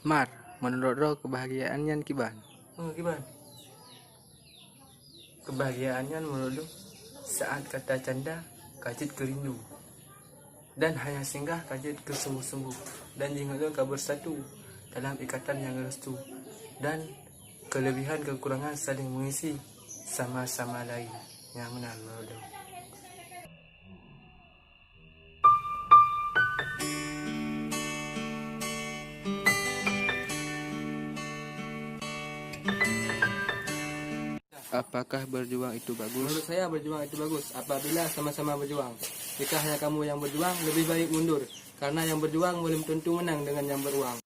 Mar, menurut Ro kebahagiaannya kiban? Gimana? Kebahagiaannya menurut lo saat kata canda kajit kerindu dan hanya singgah kajit ke sembuh-sembuh dan jingalun ka bersatu dalam ikatan yang restu dan kelebihan kekurangan saling mengisi sama-sama lain yang benar menurut lo. Apakah berjuang itu bagus? Menurut saya berjuang itu bagus apabila sama-sama berjuang. Jika hanya kamu yang berjuang, lebih baik mundur. Karena yang berjuang belum tentu menang dengan yang beruang.